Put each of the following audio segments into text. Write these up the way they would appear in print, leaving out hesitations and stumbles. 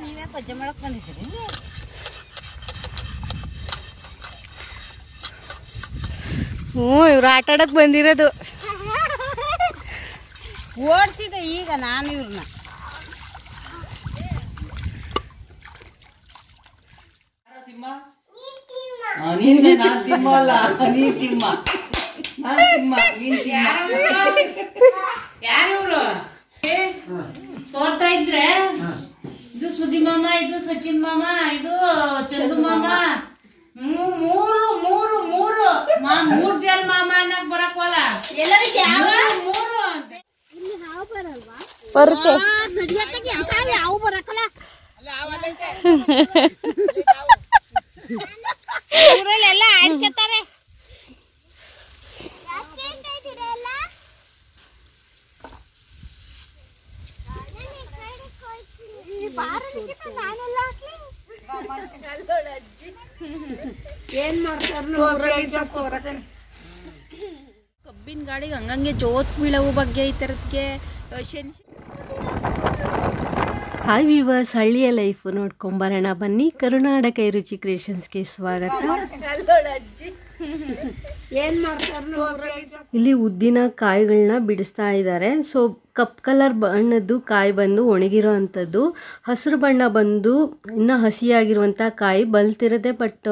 ನೀವೇ ಪಜ್ಜೆ ಮಾಡಕ್ ಬಂದಿದ್ದೀರಿ ಇವ್ರು ಆಟ ಆಡಕ್ ಬಂದಿರೋದು ಓಡಿಸಿದೆ ಈಗ ನಾನು ಇವ್ರನ್ನ ಯಾರು ತೋರ್ತಾ ಇದ್ರೆ ಇದು ಸುದ್ದಿ ಮಾಮ, ಇದು ಸಚಿನ್ ಮಾಮ, ಇದು ಚಂದು ಮಾಮ, ಮೂರು ಮೂರು ಮೂರು ಮೂರ್ ಜನ ಮಾಮ ಅನ್ನಕ್ ಬರಕ್ವಲ್ಲ ಮೂರು ಅಂತ ಬರುತ್ತೆ ಅವು ಬರಕಲ್ಲ ಊರಲ್ಲೆಲ್ಲ ಆಡ್ಕೊತಾರೆ. ಏನ್ ಮಾಡ್ತಾರೆ ಕಬ್ಬಿನ ಗಾಡಿಗೆ ಹಂಗಂಗೆ ಜೋತ್ ಬೀಳವು ಬಗ್ಗೆ ಈ ಥರದ್ಗೆ ಹಾಯ್ ವಿವರ್ಸ್, ಹಳ್ಳಿಯ ಲೈಫು ನೋಡ್ಕೊಂಬರೋಣ ಬನ್ನಿ. ಕರುನಾಡ ರುಚಿ ಕ್ರಿಯೇಷನ್ಸ್ಗೆ ಸ್ವಾಗತ. ಏನ್ ಮಾಡ್ತಾರೆ ಇಲ್ಲಿ ಉದ್ದಿನ ಕಾಯಿಗಳನ್ನ ಬಿಡಿಸ್ತಾ ಇದ್ದಾರೆ. ಸೊ ಕಪ್ ಕಲರ್ ಬಣ್ಣದ್ದು ಕಾಯಿ ಬಂದು ಒಣಗಿರೋ ಅಂಥದ್ದು, ಹಸಿರು ಬಣ್ಣ ಬಂದು ಇನ್ನು ಹಸಿಯಾಗಿರುವಂಥ ಕಾಯಿ ಬಲ್ತಿರುತ್ತೆ, ಬಟ್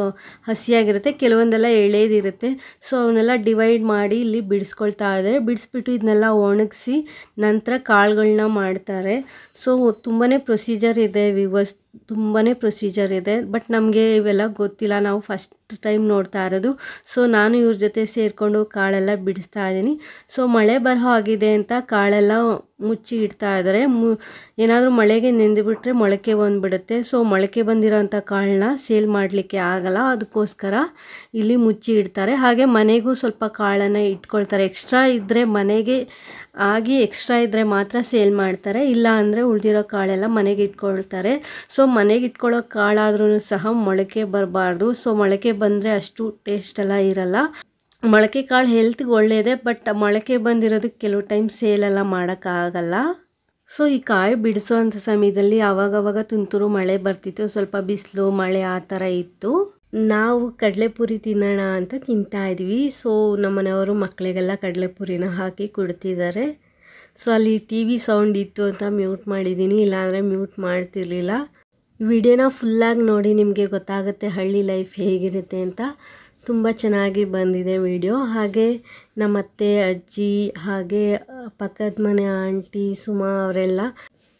ಹಸಿಯಾಗಿರುತ್ತೆ, ಕೆಲವೊಂದೆಲ್ಲ ಎಳೆದಿರುತ್ತೆ. ಸೊ ಅವನ್ನೆಲ್ಲ ಡಿವೈಡ್ ಮಾಡಿ ಇಲ್ಲಿ ಬಿಡಿಸ್ಕೊಳ್ತಾ ಇದ್ದಾರೆ. ಬಿಡಿಸ್ಬಿಟ್ಟು ಇದನ್ನೆಲ್ಲ ಒಣಗಿಸಿ ನಂತರ ಕಾಳುಗಳನ್ನ ಮಾಡ್ತಾರೆ. ಸೊ ತುಂಬಾ ಪ್ರೊಸೀಜರ್ ಇದೆ ವಿವರ್ಸ್, ತುಂಬಾ ಪ್ರೊಸೀಜರ್ ಇದೆ. ಬಟ್ ನಮಗೆ ಇವೆಲ್ಲ ಗೊತ್ತಿಲ್ಲ, ನಾವು ಫಸ್ಟ್ ಟೈಮ್ ನೋಡ್ತಾ ಇರೋದು. ಸೊ ನಾನು ಇವ್ರ ಜೊತೆ ಸೇರಿಕೊಂಡು ಕಾಳೆಲ್ಲ ಬಿಡಿಸ್ತಾ ಇದ್ದೀನಿ. ಸೊ ಮಳೆ ಬರೋ ಆಗಿದೆ ಅಂತ ಕಾಳೆಲ್ಲ ಮುಚ್ಚಿ ಇಡ್ತಾ ಇದ್ದಾರೆ. ಏನಾದರೂ ಮಳೆಗೆ ನೆಂದುಬಿಟ್ರೆ ಮೊಳಕೆ ಬಂದುಬಿಡುತ್ತೆ. ಸೊ ಮೊಳಕೆ ಬಂದಿರೋಂಥ ಕಾಳನ್ನ ಸೇಲ್ ಮಾಡಲಿಕ್ಕೆ ಆಗಲ್ಲ, ಅದಕ್ಕೋಸ್ಕರ ಇಲ್ಲಿ ಮುಚ್ಚಿ ಇಡ್ತಾರೆ. ಹಾಗೆ ಮನೆಗೂ ಸ್ವಲ್ಪ ಕಾಳನ್ನು ಇಟ್ಕೊಳ್ತಾರೆ. ಎಕ್ಸ್ಟ್ರಾ ಇದ್ದರೆ ಮನೆಗೆ ಆಗಿ ಎಕ್ಸ್ಟ್ರಾ ಇದ್ದರೆ ಮಾತ್ರ ಸೇಲ್ ಮಾಡ್ತಾರೆ, ಇಲ್ಲ ಅಂದರೆ ಉಳಿದಿರೋ ಕಾಳೆಲ್ಲ ಮನೆಗೆ ಇಟ್ಕೊಳ್ತಾರೆ. ಸೊ ಮನೆಗೆ ಇಟ್ಕೊಳ್ಳೋ ಕಾಳಾದ್ರೂ ಸಹ ಮೊಳಕೆ ಬರಬಾರ್ದು. ಸೊ ಮೊಳಕೆ ಬಂದರೆ ಅಷ್ಟು ಟೇಸ್ಟ್ ಎಲ್ಲ ಇರಲ್ಲ. ಮೊಳಕೆ ಕಾಳು ಹೆಲ್ತ್ಗೆ ಒಳ್ಳೆಯದೇ, ಬಟ್ ಮೊಳಕೆ ಬಂದಿರೋದಕ್ಕೆ ಕೆಲವು ಟೈಮ್ ಸೇಲೆಲ್ಲ ಮಾಡೋಕ್ಕಾಗಲ್ಲ. ಸೊ ಈ ಕಾಯಿ ಬಿಡಿಸೋ ಅಂಥ ಸಮಯದಲ್ಲಿ ಆವಾಗವಾಗ ತುಂತುರು ಮಳೆ ಬರ್ತಿತ್ತು, ಸ್ವಲ್ಪ ಬಿಸಿಲು ಮಳೆ ಆ ಥರ ಇತ್ತು. ನಾವು ಕಡಲೆಪುರಿ ತಿನ್ನೋಣ ಅಂತ ತಿಂತಾ ಇದ್ವಿ. ಸೊ ನಮ್ಮನೆಯವರು ಮಕ್ಕಳಿಗೆಲ್ಲ ಕಡಲೆಪುರಿನ ಹಾಕಿ ಕೊಡ್ತಿದ್ದಾರೆ. ಸೊ ಅಲ್ಲಿ ಟಿ ವಿ ಸೌಂಡ್ ಇತ್ತು ಅಂತ ಮ್ಯೂಟ್ ಮಾಡಿದ್ದೀನಿ, ಇಲ್ಲಾಂದರೆ ಮ್ಯೂಟ್ ಮಾಡ್ತಿರ್ಲಿಲ್ಲ. ವಿಡಿಯೋನ ಫುಲ್ಲಾಗಿ ನೋಡಿ, ನಿಮಗೆ ಗೊತ್ತಾಗುತ್ತೆ ಹಳ್ಳಿ ಲೈಫ್ ಹೇಗಿರುತ್ತೆ ಅಂತ. ತುಂಬ ಚೆನ್ನಾಗಿ ಬಂದಿದೆ ವಿಡಿಯೋ. ಹಾಗೆ ನಮ್ಮ ಅತ್ತೆ, ಅಜ್ಜಿ, ಹಾಗೆ ಪಕ್ಕದ ಮನೆ ಆಂಟಿ ಸುಮಾ ಅವರೆಲ್ಲ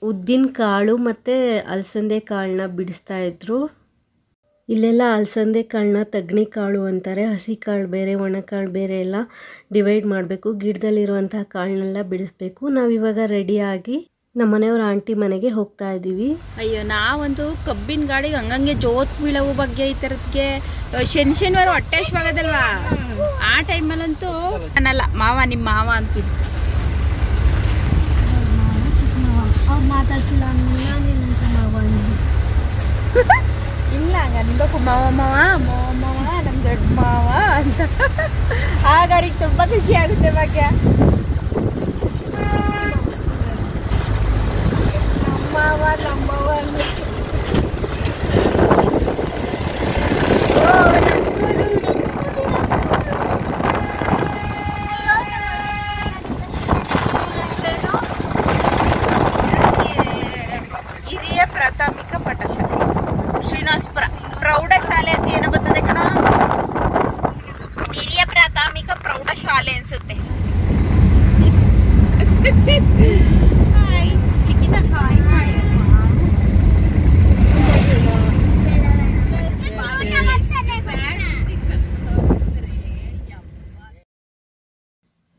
ಉದ್ದಿನ ಕಾಳು ಮತ್ತು ಅಲಸಂದೆ ಕಾಳನ್ನ ಬಿಡಿಸ್ತಾ ಇದ್ರು. ಇಲ್ಲೆಲ್ಲ ಅಲಸಂದೆ ಕಾಳನ್ನ ತಗ್ನಿ ಕಾಳು ಅಂತಾರೆ. ಹಸಿ ಕಾಳು ಬೇರೆ, ಒಣ ಕಾಳು ಬೇರೆ ಎಲ್ಲ ಡಿವೈಡ್ ಮಾಡಬೇಕು. ಗಿಡದಲ್ಲಿರುವಂಥ ಕಾಳನ್ನೆಲ್ಲ ಬಿಡಿಸ್ಬೇಕು. ನಾವಿವಾಗ ರೆಡಿಯಾಗಿ ನಮ್ಮ ಮನೆಯವ್ರ ಆಂಟಿ ಮನೆಗೆ ಹೋಗ್ತಾ ಇದ್ದೀವಿ. ಅಯ್ಯೋ, ನಾವಂತೂ ಕಬ್ಬಿನ ಗಾಡಿಗೆ ಹಂಗಂಗೆ ಜೋತ್ ಬೀಳವು ಬಗ್ಗೆ ಈ ಥರದ್ಗೆ ಶನಿವಾರ ಹೊಟ್ಟೆ ಹಶ್ವಾಗದಲ್ವಾ, ಆ ಟೈಮಲ್ಲಂತೂ ಅನ್ನಲ್ಲ ಮಾವ ನಿಮ್ಮ ಮಾವ ಅಂತೀನಿ. ಅವ್ರು ಮಾತಾಡ್ತಿಲ್ಲ ಮಾವ ಇಲ್ಲ ಹಂಗ ನಿಂಗಕ್ಕೂ ಮಾವ ಮಾವ ಮಾವ ಮಾವ ನಮ್ಮ ದೊಡ್ಡ ಮಾವ ಅಂತ. ಆಗ ಅವ್ರಿಗೆ ತುಂಬ ಖುಷಿ ಆಗುತ್ತೆ ಭಾಗ್ಯ. ನಮ್ಮವ ನಮ್ಮವ ಹಿರಿಯ ಪ್ರಾಥಮಿಕ ಪಾಠಶಾಲೆ ಶ್ರೀನಿವಾಸಪುರ ಪ್ರೌಢಶಾಲೆ ಅಂತ ಏನೋ ಬರ್ತದೆ ಕಣ, ಹಿರಿಯ ಪ್ರಾಥಮಿಕ ಪ್ರೌಢಶಾಲೆ ಅನ್ಸುತ್ತೆ.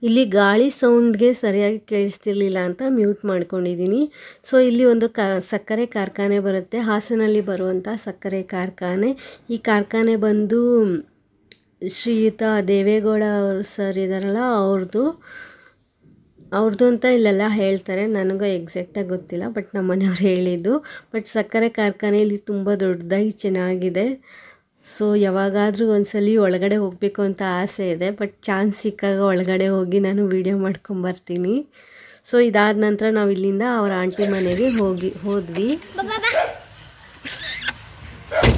ಇಲ್ಲಿ ಗಾಳಿ ಸೌಂಡ್ಗೆ ಸರಿಯಾಗಿ ಕೇಳಿಸ್ತಿರ್ಲಿಲ್ಲ ಅಂತ ಮ್ಯೂಟ್ ಮಾಡ್ಕೊಂಡಿದ್ದೀನಿ. ಸೊ ಇಲ್ಲಿ ಒಂದು ಸಕ್ಕರೆ ಕಾರ್ಖಾನೆ ಬರುತ್ತೆ, ಹಾಸನಲ್ಲಿ ಬರುವಂಥ ಸಕ್ಕರೆ ಕಾರ್ಖಾನೆ. ಈ ಕಾರ್ಖಾನೆ ಬಂದು ಶ್ರೀಯುತ ದೇವೇಗೌಡ ಅವರು ಸರ್ ಇದ್ದಾರಲ್ಲ ಅವ್ರದ್ದು ಅಂತ ಇಲ್ಲೆಲ್ಲ ಹೇಳ್ತಾರೆ. ನನಗೂ ಎಕ್ಸಾಕ್ಟಾಗಿ ಗೊತ್ತಿಲ್ಲ, ಬಟ್ ನಮ್ಮ ಮನೆಯವ್ರು ಹೇಳಿದ್ದು. ಬಟ್ ಸಕ್ಕರೆ ಕಾರ್ಖಾನೆ ಇಲ್ಲಿ ತುಂಬ ದೊಡ್ಡದಾಗಿ ಚೆನ್ನಾಗಿದೆ. ಸೊ ಯಾವಾಗಾದರೂ ಒಂದ್ಸಲಿ ಒಳಗಡೆ ಹೋಗಬೇಕು ಅಂತ ಆಸೆ ಇದೆ, ಬಟ್ ಚಾನ್ಸ್ ಸಿಕ್ಕಾಗ ಒಳಗಡೆ ಹೋಗಿ ನಾನು ವೀಡಿಯೋ ಮಾಡ್ಕೊಂಬರ್ತೀನಿ. ಸೊ ಇದಾದ ನಂತರ ನಾವು ಇಲ್ಲಿಂದ ಅವ್ರ ಆಂಟಿ ಮನೆಗೆ ಹೋದ್ವಿ.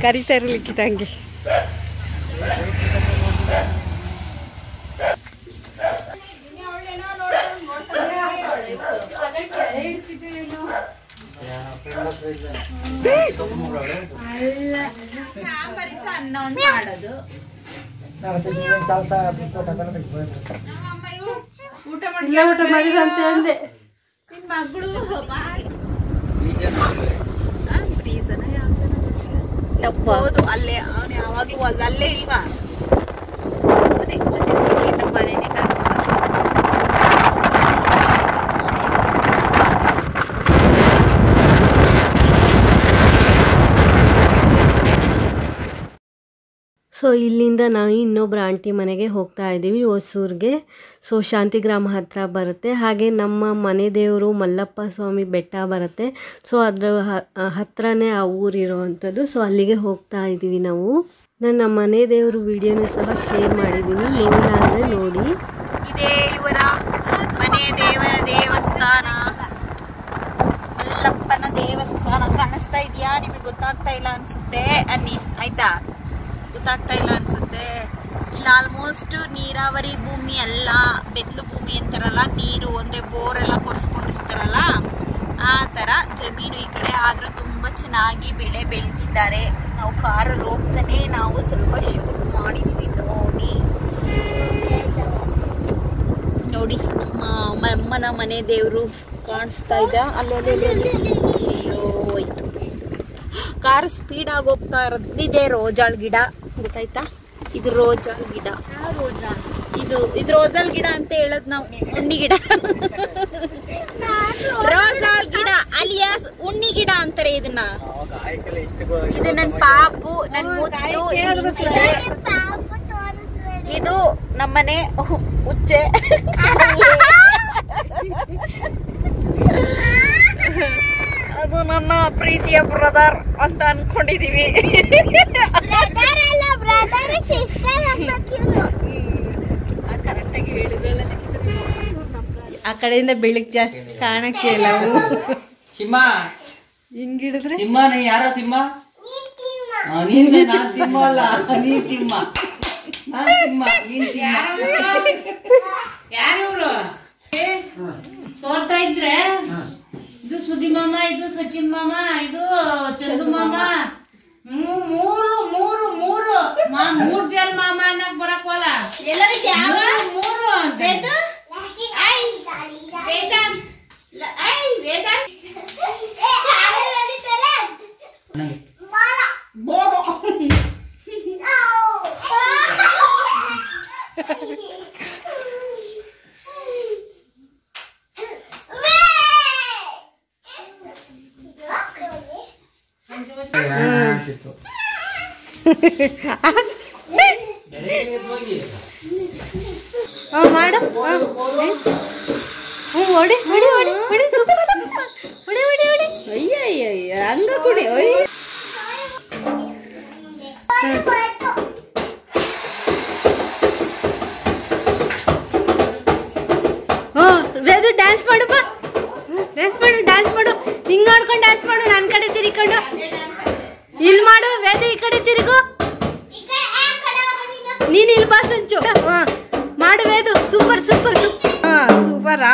ಕರಿತಾ ಇರಲಿಕ್ಕಿತ್ತು ಹಂಗೆ. ಊಟ ಮಾಡಿದ ಅಂತ ಅಂದೆ. ನಿನ್ ಮಗಳು ಹೌದು, ಅಲ್ಲೇ ಅವನು ಯಾವಾಗ್ಲೂ ಅಲ್ಲೇ ಇಲ್ವಾ? ನಮ್ಮ ಮನೆನೇ ಕಾಣಿಸ್ತಾರೆ. ಸೊ ಇಲ್ಲಿಂದ ನಾವು ಇನ್ನೊಬ್ಬರ ಆಂಟಿ ಮನೆಗೆ ಹೋಗ್ತಾ ಇದ್ದೀವಿ, ಹೊಸೂರಿಗೆ. ಸೊ ಶಾಂತಿಗ್ರಾಮ ಹತ್ತಿರ ಬರುತ್ತೆ. ಹಾಗೆ ನಮ್ಮ ಮನೆ ದೇವರು ಮಲ್ಲಪ್ಪ ಸ್ವಾಮಿ ಬೆಟ್ಟ ಬರುತ್ತೆ. ಸೊ ಅದರ ಹತ್ರನೇ ಆ ಊರಿರೋವಂಥದ್ದು. ಸೊ ಅಲ್ಲಿಗೆ ಹೋಗ್ತಾ ಇದ್ದೀವಿ ನಾವು. ನನ್ನ ಮನೆ ದೇವರು ವಿಡಿಯೋನು ಸಹ ಶೇರ್ ಮಾಡಿದ್ದೀನಿ, ನೋಡಿಲ್ಲ ಅಂದರೆ ನೋಡಿ. ಇದೇ ಇವರ ಮನೆ ದೇವರ ದೇವಸ್ಥಾನ, ಮಲ್ಲಪ್ಪನ ದೇವಸ್ಥಾನ. ಕಾಣಿಸ್ತಾ ಇದೆಯಾ? ನಿಮಗೆ ಗೊತ್ತಾಗ್ತಾ ಇಲ್ಲ ಅನ್ಸುತ್ತೆ ಅನ್ನಿ, ಆಯ್ತಾ? ಗೊತ್ತಾಗ್ತಾ ಇಲ್ಲ ಅನ್ಸುತ್ತೆ. ಇಲ್ಲಿ ಆಲ್ಮೋಸ್ಟ್ ನೀರಾವರಿ ಭೂಮಿ ಅಲ್ಲ, ಬೆದ್ಲು ಭೂಮಿ ಅಂತಾರಲ್ಲ, ನೀರು ಅಂದ್ರೆ ಬೋರ್ ಎಲ್ಲ ಕೊರೆಸ್ಕೊಂಡಿರ್ತಾರಲ್ಲ ಆ ತರ ಜಮೀನು ಈ ಕಡೆ. ಆದ್ರೂ ತುಂಬಾ ಚೆನ್ನಾಗಿ ಬೆಳೆ ಬೆಳೆದಿದ್ದಾರೆ. ನಾವು ಕಾರಲ್ಲಿ ಹೋಗ್ತಾನೆ ನಾವು ಸ್ವಲ್ಪ ಶೂಟ್ ಮಾಡಿದೀವಿ. ನೋಡಿ ನಮ್ಮ ಅಮ್ಮನ ಮನೆ ದೇವರು ಕಾಣಿಸ್ತಾ ಇದೆ. ಅಲ್ಲೇ ಅಯ್ಯೋ ಹೋಯ್ತು. ಕಾರ್ ಸ್ಪೀಡ್ ಆಗಿ ಹೋಗ್ತಾ ಇರೋದು. ಇದೇ ರೋಜಾಳ್ ಗಿಡ, ಗೊತ್ತಾಯ್ತಾ? ಇದು ರೋಜಾಳ್ ಗಿಡ. ಇದು ರೋಜಾಳ್ ಗಿಡ ಅಂತ ಹೇಳದ್ ನಾವು. ಉಣ್ಣಿ ಗಿಡ, ರೋಜಾಳ್ ಗಿಡ ಅಲಿಯಾಸ್ ಉಣ್ಣಿ ಗಿಡ ಅಂತಾರೆ ಇದನ್ನ. ಇದು ನನ್ ಪಾಪು, ನನ್ ಮುದ್ದು. ಇದು ನಮ್ಮನೆ ಉಚ್ಚೆ. ಅದು ನನ್ನ ಪ್ರೀತಿಯ ಬ್ರದರ್ ಅಂತ ಅನ್ಕೊಂಡಿದೀವಿ. ಆ ಕಡೆಯಿಂದ ಬೆಳಿಗ್ಗೆ ಜಾಸ್ತಿ ಕಾಣಕ್ಕೆ ಇಲ್ಲ. ಸಿಂಹ ಹಿಂಗಿಡಿದ್ರೆ ಸಿಂಹ ನೀ ಯಾರ ಸಿಂಹ? ನೀನೇ. ನಾನ್ ಸಿಂಹ ಅಲ್ಲ, ನೀನ್ ಸಿಂಹ. ನಾನ್ ಸಿಂಹ, ನೀನ್ ಸಿಂಹ. ಯಾರು ತೋರ್ತಾ ಇದ್ರೆ ಇದು ಸುದಿ ಮಾಮ, ಇದು ಸಚಿನ್ ಮಾಮ, ಇದು ಚಂದು ಮಾಮ. ಮೂರು ಜನ ಮಾಮ ಅನ್ನಕ್ ಬರಕ್ವಲ್ಲ. ಮೂರು ಅಂತ ಮಾಡು. ಹೊಡಿ ಹೊಡಿ ಹೊಡಿ ಹೊಡಿ, ಸೂಪರ್. ಹೊಡಿ ಹೊಡಿ ಹೊಡಿ. ಅಯ್ಯ ಹಂಗ ಕುಡಿ. ವೇದು ಡ್ಯಾನ್ಸ್ ಮಾಡಪ್ಪ, ಡ್ಯಾನ್ಸ್ ಮಾಡು. ಹಿಂಗ್ ಮಾಡ್ಕೊಂಡು ಡ್ಯಾನ್ಸ್ ಮಾಡು. ನನ್ ಕಡೆ ತಿರ್ಕೊಂಡು ಇಲ್ಲಿ ಮಾಡು. ವೇದು ಈ ಕಡೆ ತಿರುಗು. ನೀನ್ ಇಲ್ಲಿ ಬಾ ಸಂಚು. ಮಾಡು ವೇದು. ಸೂಪರ್. ಸೂಪರಾ?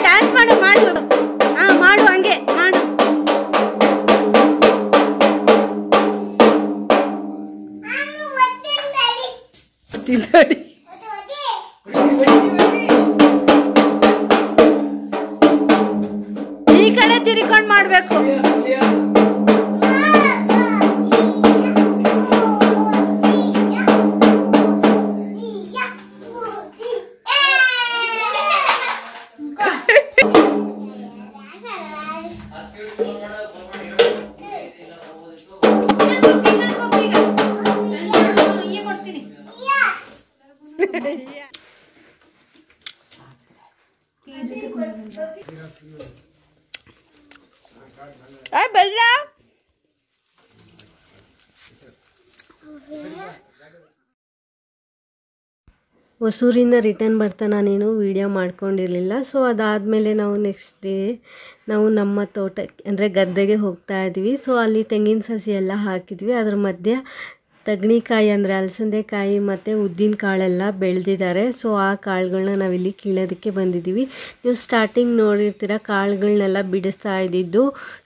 ಡ್ಯಾನ್ಸ್ ಮಾಡು. ಮಾಡು ಹಂಗೆ ಮಾಡು. ಈ ಕಡೆ ತಿರ್ಕೊಂಡು ಮಾಡ್ಬೇಕು. ಬೆಲ್ಲ ಹೊಸೂರಿಂದ ರಿಟರ್ನ್ ಬರ್ತಾ ನಾನೇನು ವೀಡಿಯೋ ಮಾಡ್ಕೊಂಡಿರಲಿಲ್ಲ. ಸೊ ಅದಾದಮೇಲೆ ನಾವು ನೆಕ್ಸ್ಟ್ ಡೇ ನಾವು ನಮ್ಮ ತೋಟಕ್ಕೆ ಅಂದರೆ ಗದ್ದೆಗೆ ಹೋಗ್ತಾ ಇದ್ವಿ. ಸೊ ಅಲ್ಲಿ ತೆಂಗಿನ ಸಸಿ ಎಲ್ಲ ಹಾಕಿದ್ವಿ. ಅದ್ರ ಮಧ್ಯೆ ತಗಣಿಕಾಯಿ ಅಂದರೆ ಅಲಸಂದೆಕಾಯಿ ಮತ್ತು ಉದ್ದಿನ ಕಾಳೆಲ್ಲ ಬೆಳೆದಿದ್ದಾರೆ. ಸೊ ಆ ಕಾಳುಗಳನ್ನ ನಾವಿಲ್ಲಿ ಕೀಳೋದಕ್ಕೆ ಬಂದಿದ್ದೀವಿ. ನೀವು ಸ್ಟಾರ್ಟಿಂಗ್ ನೋಡಿರ್ತೀರ ಕಾಳುಗಳನ್ನೆಲ್ಲ ಬಿಡಿಸ್ತಾ ಇದ್ದಿದ್ದು.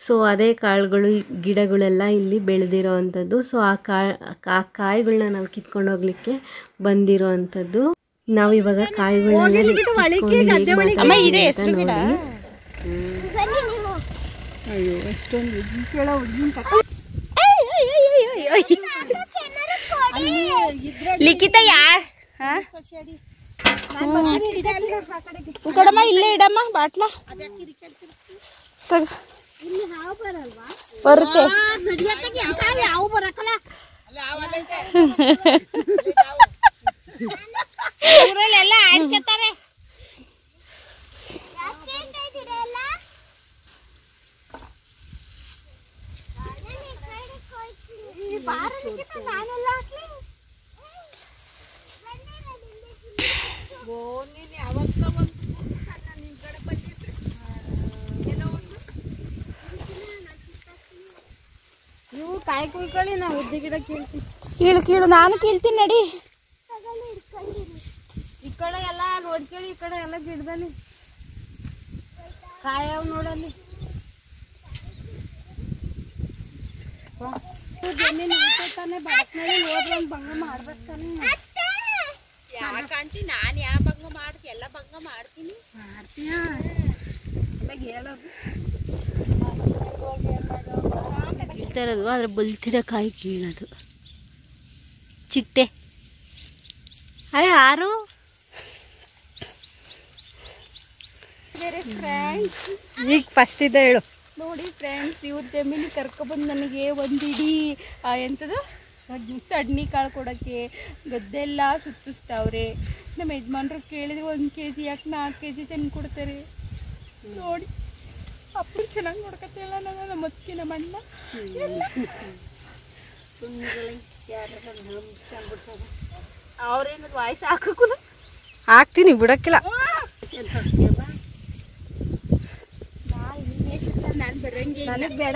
ಸೊ ಅದೇ ಕಾಳುಗಳು ಗಿಡಗಳೆಲ್ಲ ಇಲ್ಲಿ ಬೆಳೆದಿರೋ ಅಂಥದ್ದು. ಸೊ ಆ ಕಾಯಿಗಳನ್ನ ನಾವು ಕಿತ್ಕೊಂಡು ಹೋಗ್ಲಿಕ್ಕೆ ಬಂದಿರೋ ಅಂಥದ್ದು. ನಾವು ಇವಾಗ ಕಾಯಿಗಳನ್ನ ಲಿಖಿತ ಯಾರ್ ಇಲ್ಲೇ ಇಡಮ್ಮ ಬಾಟ್ಲ ಬರುತ್ತೆ. ಊರಲ್ಲೆಲ್ಲ ಆಡ್ಕೊತಾರೆ. ನೀವು ಕಾಯಿ ಕುಯ್ಕೊಳ್ಳಿ, ನಾವು ಉದ್ದಿ ಗಿಡ ಕೀಳ್ತೀವಿ. ಕೀಳು ನಾನು ಕೀಳ್ತೀನಿ ನಡಿ. ಈ ಕಡೆ ಎಲ್ಲ ನೋಡ್ಕೊಳ್ಳಿ, ಈ ಕಡೆ ಎಲ್ಲ ಗಿಡದಲ್ಲಿ ಕಾಯವ್ ನೋಡಲ್ಲಿ. ಜಮೀನ್ ತಾನೆ ಬಾಸ್ನಲ್ಲಿ ಹೋದ್ರೆ ಒಂದು ಭಂಗ ಮಾಡ್ಬೇಕು ತಾನೆ. ಯಾಕಂಟಿ ನಾನು ಯಾವ ಭಂಗ ಮಾಡ್ತೀನಿ? ಎಲ್ಲ ಭಂಗ ಮಾಡ್ತೀನಿ. ಮಾಡ್ತೀಯ ಎಲ್ಲ ಹೇಳೋದು ಕೀಳ್ತಾ ಇರೋದು. ಆದರೆ ಬಲ್ತಿರೋ ಕಾಯಿ ಕೀಳೋದು ಚಿಟ್ಟೆ. ಯಾರು ಈಗ ಫಸ್ಟ್ ಇದೆ ಹೇಳು. ನೋಡಿ ಫ್ರೆಂಡ್ಸ್, ಇವ್ರ ಜಮೀನಿಗೆ ಕರ್ಕೊಬಂದು ನನಗೆ ಒಂದಿಡೀ ಎಂಥದ್ದು ತಡ್ನಿ ಕಾಳು ಕೊಡೋಕ್ಕೆ ಗದ್ದೆಲ್ಲ ಸುತ್ತಿಸ್ತಾವ್ರೆ. ನಮ್ಮ ಯಜಮಾನ್ರು ಕೇಳಿದ್ರೆ 1 kg ಯಾಕೆ 4 kg ತಂದು ಕೊಡ್ತಾರೆ. ನೋಡಿ ಅಪ್ಪು ಚೆನ್ನಾಗಿ ನೋಡ್ಕೊತಿಲ್ಲ ನಾನು, ನಮ್ಮ ಅತ್ತಿಗೆ ನಮ್ಮ ಅಣ್ಣ. ಅವ್ರೇನು ವಾಯ್ಸ್ ಹಾಕಕ್ಕೂ ಹಾಕ್ತೀನಿ, ಬಿಡಕ್ಕಿಲ್ಲ. ನಾನು ಬರಂಗೆ ನನಗೆ ಬೇಡ.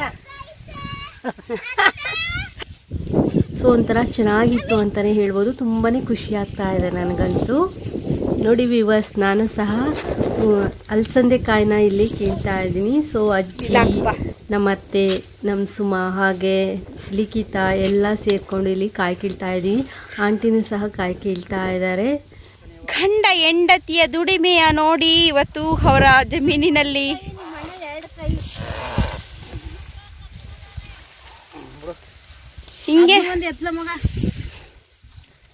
ಸೊ ಒಂಥರ ಚೆನ್ನಾಗಿತ್ತು ಅಂತಲೇ ಹೇಳ್ಬೋದು. ತುಂಬಾ ಖುಷಿ ಆಗ್ತಾ ಇದೆ ನನಗಂತೂ. ನೋಡಿ ವಿವರ್ಸ್, ನಾನು ಸಹ ಅಲಸಂದೆಕಾಯಿನ ಇಲ್ಲಿ ಕೀಳ್ತಾ ಇದ್ದೀನಿ. ಸೊ ಅಜ್ಜಿ, ನಮ್ಮ ಅತ್ತೆ, ನಮ್ಮ ಸುಮಾ ಹಾಗೆ ಲಿಖಿತ ಎಲ್ಲ ಸೇರಿಕೊಂಡು ಇಲ್ಲಿ ಕಾಯಿ ಕೀಳ್ತಾ ಇದ್ದೀವಿ. ಆಂಟಿನೂ ಸಹ ಕಾಯಿ ಕೀಳ್ತಾ ಇದ್ದಾರೆ. ಗಂಡ ಹೆಂಡತಿಯ ದುಡಿಮೆಯ ನೋಡಿ ಇವತ್ತು ಅವರ ಜಮೀನಿನಲ್ಲಿ. ಹಿಂಗೆ ಒಂದು ಎತ್ತಲ ಮಗ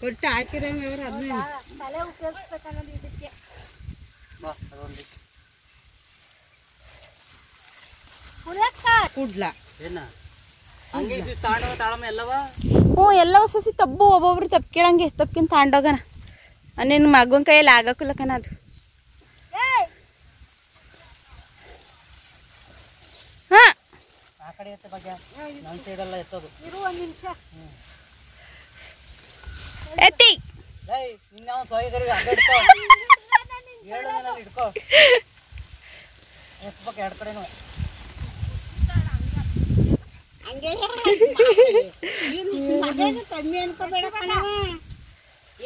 ಕೊಟ್ಟು ಹಾಕಿರಂಗೆ ಅವ್ರು ಅದನ್ನ ತಲೆ ಉಪಯೋಗಿಸ್ಬೇಕನ್ನೋದು ಇದಕ್ಕೆ. ಕುಡ್ಲ ಎಲ್ಲವ ಎಲ್ಲವ ಸಸಿ ತಬ್ಬು, ಒಬ್ಬೊಬ್ರು ತಪ್ಪು ಕೇಳಂಗೆ ತಪ್ಪಿನ ತಾಂಡೋಗನ. ನಿನ್ನ ಮಗನ ಕೈಯಲ್ಲಿ ಆಗಕ್ಕಲ್ಲ ಕಣ ಅದು. ಹಾ ಇರು ಒಂದು ನಿಮಿಷ. ಎತ್ತಿ ಹಂಗೆ ಮಗನ ಕಮ್ಮಿ ಅನ್ಕೋಬೇಡ ಕಣವ.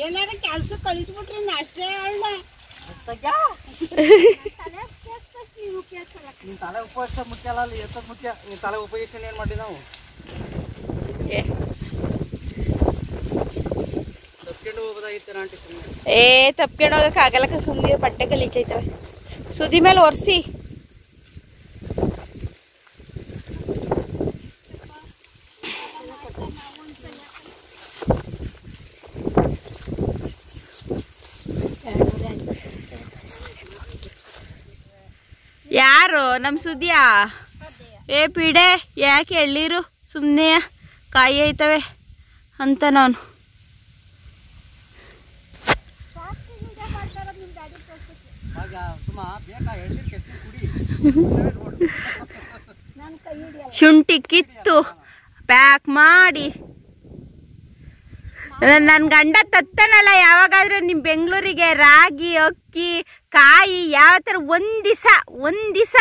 ಏನಾರ ಕೆಲ್ಸ ಕಳಿಸ್ಬಿಟ್ರಿ ಅಷ್ಟೇ ಅಲ್ಲ. ತಲೆ ಉಪಯೋಗಿಸ ಮುಖ್ಯ ಅಲ್ಲ, ಅಲ್ಲಿ ಎತ್ತದ ಮುಖ್ಯ. ತಲೆ ಉಪಯೋಗಿಸ್ಕೊಂಡು ಏನ್ ಮಾಡಿ ನಾವು ತಪ್ಕೊಂಡು ಹೋಗೋದಾಗಿತ್ತು ಆಂಟಿ. ತಪ್ಕೊಂಡು ಹೋಗಕ್ಕೆ ಆಗಲ್ಲ, ಸುಮ್ಮನೆ ಬಟ್ಟೆ ಗಲೀಜೈತವೆ. ಸುದಿ ಮೇಲೆ ಒರೆಸಿ. ಯಾರು ನಮ್ಮ ಸುದ್ದಿಯಾ? ಪೀಡೆ ಯಾಕೆ ಎಳ್ಳೀರು ಸುಮ್ಮನೆ ಕಾಯಿ ಐತವೆ ಅಂತ ನಾನು. ಶುಂಠಿ ಕಿತ್ತು ಪ್ಯಾಕ್ ಮಾಡಿ ನನ್ನ ಗಂಡ ತತ್ತನಲ್ಲ ಯಾವಾಗಾದ್ರೂ ನಿಮ್ ಬೆಂಗಳೂರಿಗೆ ರಾಗಿ ಅಕ್ಕಿ ಕಾಯಿ ಯಾವ ತರ ಒಂದ್ ದಿವಸ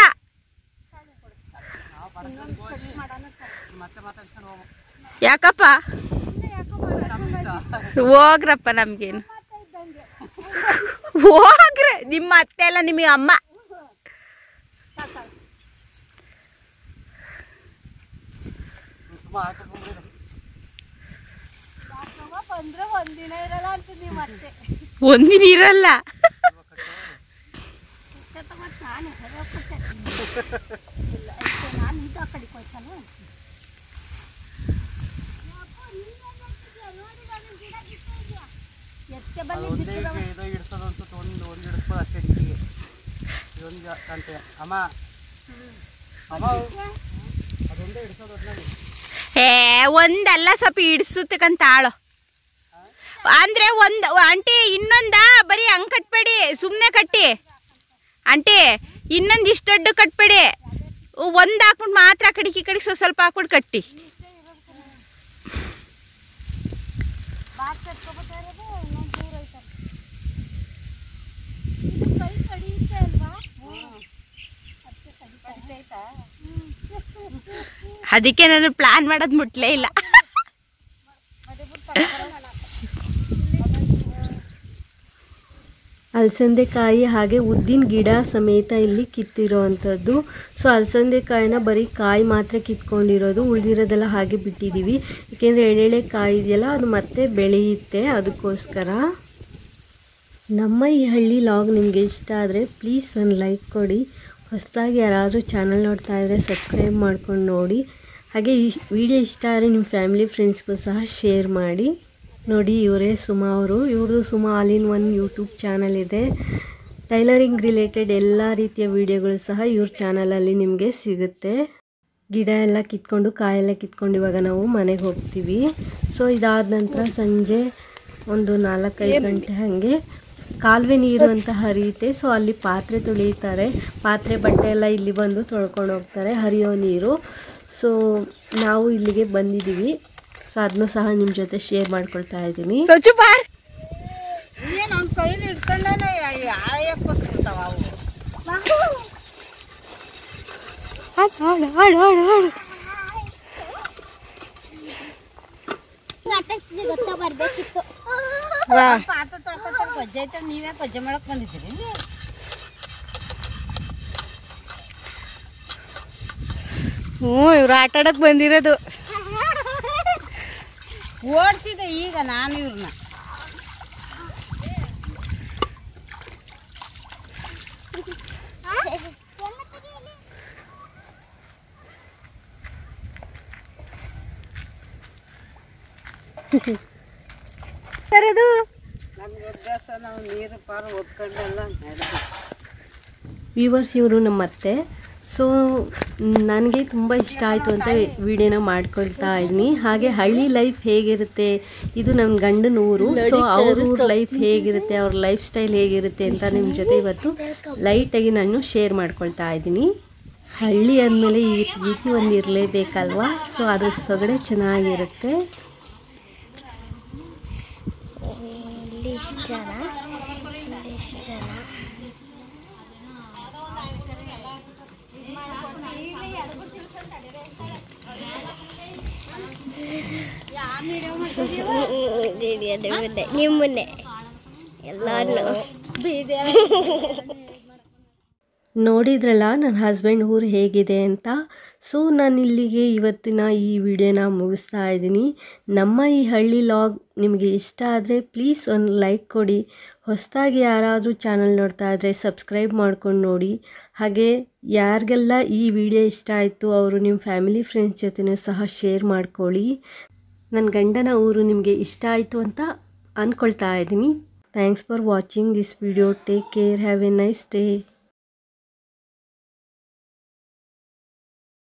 ಯಾಕಪ್ಪ ಹೋಗ್ರಪ್ಪ ನಮ್ಗೇನು ಹೋಗ್ರೆ ನಿಮ್ಮ ಅತ್ತೆ ಎಲ್ಲ ನಿಮಗೆ ಅಮ್ಮ ಒಂದಿನ ಇರಲ್ಲ ಒಂದಲ್ಲ ಸ್ವಲ್ಪ ಇಡ್ಸುತ್ತಕಂತ ಆಳು ಅಂದ್ರೆ ಒಂದು ಆಂಟಿ ಇನ್ನೊಂದ ಬರೀ ಹಂಗ್ ಕಟ್ಬೇಡಿ ಸುಮ್ನೆ ಕಟ್ಟಿ ಆಂಟಿ ಇನ್ನೊಂದು ಇಷ್ಟು ದೊಡ್ಡ ಕಟ್ಬೇಡಿ ಒಂದ್ ಹಾಕ್ಬಿಟ್ಟು ಮಾತ್ರ ಕಡಿಕೆ ಸ್ವಲ್ಪ ಹಾಕ್ಬಿಟ್ಟು ಕಟ್ಟಿ ಅದಕ್ಕೆ ನಾನು ಪ್ಲಾನ್ ಮಾಡೋದು ಮುಟ್ಲೇ ಇಲ್ಲ ಅಲಸಂದೆಕಾಯಿ ಹಾಗೆ ಉದ್ದಿನ ಗಿಡ ಸಮೇತ ಇಲ್ಲಿ ಕಿತ್ತಿರೋ ಅಂಥದ್ದು. ಸೊ ಅಲಸಂದೆಕಾಯಿನ ಬರೀ ಕಾಯಿ ಮಾತ್ರ ಕಿತ್ಕೊಂಡಿರೋದು, ಉಳಿದಿರೋದೆಲ್ಲ ಹಾಗೆ ಬಿಟ್ಟಿದ್ದೀವಿ. ಏಕೆಂದರೆ ಎಳೆಳೆ ಕಾಯಿ ಇದೆಯಲ್ಲ ಅದು ಮತ್ತೆ ಬೆಳೆಯುತ್ತೆ, ಅದಕ್ಕೋಸ್ಕರ. ನಮ್ಮ ಈ ಹಳ್ಳಿ ಲಾಗ್ ನಿಮಗೆ ಇಷ್ಟ ಆದರೆ ಪ್ಲೀಸ್ ಒಂದು ಲೈಕ್ ಕೊಡಿ. ಹೊಸದಾಗಿ ಯಾರಾದರೂ ಚಾನಲ್ ನೋಡ್ತಾ ಇದ್ದರೆ ಸಬ್ಸ್ಕ್ರೈಬ್ ಮಾಡ್ಕೊಂಡು ನೋಡಿ. ಹಾಗೆ ಈ ವಿಡಿಯೋ ಇಷ್ಟ ಆದರೆ ನಿಮ್ಮ ಫ್ಯಾಮಿಲಿ ಫ್ರೆಂಡ್ಸ್ಗೂ ಸಹ ಶೇರ್ ಮಾಡಿ. ನೋಡಿ ಇವರೇ ಸುಮಾ ಅವರು, ಇವ್ರದ್ದು Suma all in one YouTube channel ಇದೆ. ಟೈಲರಿಂಗ್ ರಿಲೇಟೆಡ್ ಎಲ್ಲ ರೀತಿಯ ವಿಡಿಯೋಗಳು ಸಹ ಇವ್ರ ಚಾನಲಲ್ಲಿ ನಿಮಗೆ ಸಿಗುತ್ತೆ. ಗಿಡ ಎಲ್ಲ ಕಿತ್ಕೊಂಡು ಕಾಯೆಲ್ಲ ಕಿತ್ಕೊಂಡು ಇವಾಗ ನಾವು ಮನೆಗೆ ಹೋಗ್ತೀವಿ. ಸೊ ಇದಾದ ನಂತರ ಸಂಜೆ ಒಂದು 4-5 ಗಂಟೆ ಹಾಗೆ ಕಾಲುವೆ ನೀರು ಅಂತ ಹರಿಯುತ್ತೆ. ಸೊ ಅಲ್ಲಿ ಪಾತ್ರೆ ತೊಳಿತಾರೆ, ಪಾತ್ರೆ ಬಟ್ಟೆ ಎಲ್ಲ ಇಲ್ಲಿ ಬಂದು ತೊಳ್ಕೊಂಡು ಹೋಗ್ತಾರೆ, ಹರಿಯೋ ನೀರು. ಸೊ ನಾವು ಇಲ್ಲಿಗೆ ಬಂದಿದ್ದೀವಿ. ಸೊ ಅದನ್ನು ಸಹ ನಿಮ್ಮ ಜೊತೆ ಶೇರ್ ಮಾಡ್ಕೊಳ್ತಾ ಇದ್ದೀನಿ. ಏನು ಅವ್ನ ಕೈಲಿ ಇಟ್ಕೊಂಡೇ ಆಯಕ್ಕೆ ಕೊಟ್ಬಿಡ್ತಾವ ಅವು. ಪಾತ್ರೆ ತೊಳ್ಕೊತಾರೆ, ಗೊಜ್ಜೆ ಐತೆ. ನೀವೇ ಗೊಜ್ಜೆ ಮಾಡಕ್ ಬಂದಿದ್ದೀರಿ? ಇವ್ರು ಆಟ ಆಡಕ್ ಬಂದಿರೋದು. ಓಡಿಸಿದೆ ಈಗ ನಾನು ಇವ್ರನ್ನ. ನಮ್ಗೆ ಅಭ್ಯಾಸ, ನಾವು ನೀರು ಪಾರು ಒದ್ಕೊಂಡೆಲ್ಲ ವ್ಯೂವರ್ಸ್ ಇವರು ನಮ್ಮ ಅತ್ತೆ. ಸೊ ನನಗೆ ತುಂಬ ಇಷ್ಟ ಆಯಿತು ಅಂತ ವಿಡಿಯೋನ ಮಾಡ್ಕೊಳ್ತಾ ಇದ್ದೀನಿ. ಹಾಗೆ ಹಳ್ಳಿ ಲೈಫ್ ಹೇಗಿರುತ್ತೆ, ಇದು ನಮ್ಮ ಗಂಡನ ಊರು. ಸೊ ಅವ್ರ ಊರ ಲೈಫ್ ಹೇಗಿರುತ್ತೆ, ಅವ್ರ ಲೈಫ್ ಸ್ಟೈಲ್ ಹೇಗಿರುತ್ತೆ ಅಂತ ನಿಮ್ಮ ಜೊತೆ ಇವತ್ತು ಲೈಟಾಗಿ ನಾನು ಶೇರ್ ಮಾಡ್ಕೊಳ್ತಾ ಇದ್ದೀನಿ. ಹಳ್ಳಿ ಅಂದಮೇಲೆ ಈ ರೀತಿ ಒಂದು ಇರಲೇಬೇಕಲ್ವಾ. ಸೊ ಅದ್ರ ಸೊಗಡೆ ಚೆನ್ನಾಗಿರುತ್ತೆ. ನಿಮ್ಮನ್ನೇ ಎಲ್ಲಾರು ನೋಡಿದ್ರಲ್ಲ ನನ್ನ ಹಸ್ಬೆಂಡ್ ಊರು ಹೇಗಿದೆ ಅಂತ. ಸೊ ನಾನು ಇಲ್ಲಿಗೆ ಇವತ್ತಿನ ಈ ವಿಡಿಯೋನ ಮುಗಿಸ್ತಾ ಇದ್ದೀನಿ. ನಮ್ಮ ಈ ಹಳ್ಳಿ ಲಾಗ್ ನಿಮಗೆ ಇಷ್ಟ ಆದರೆ ಪ್ಲೀಸ್ ಒಂದು ಲೈಕ್ ಕೊಡಿ. ಹೊಸದಾಗಿ ಯಾರಾದರೂ ಚಾನಲ್ ನೋಡ್ತಾ ಇದ್ದರೆ ಸಬ್ಸ್ಕ್ರೈಬ್ ಮಾಡ್ಕೊಂಡು ನೋಡಿ. ಹಾಗೆ ಯಾರಿಗೆಲ್ಲ ಈ ವಿಡಿಯೋ ಇಷ್ಟ ಆಯಿತು ಅವರು ನಿಮ್ಮ ಫ್ಯಾಮಿಲಿ ಫ್ರೆಂಡ್ಸ್ ಜೊತೆನೂ ಸಹ ಶೇರ್ ಮಾಡ್ಕೊಳ್ಳಿ. ನನ್ನ ಗಂಡನ ಊರು ನಿಮಗೆ ಇಷ್ಟ ಆಯಿತು ಅಂತ ಅಂದ್ಕೊಳ್ತಾ ಇದ್ದೀನಿ. Thanks for watching this video. Take care. Have A nice day.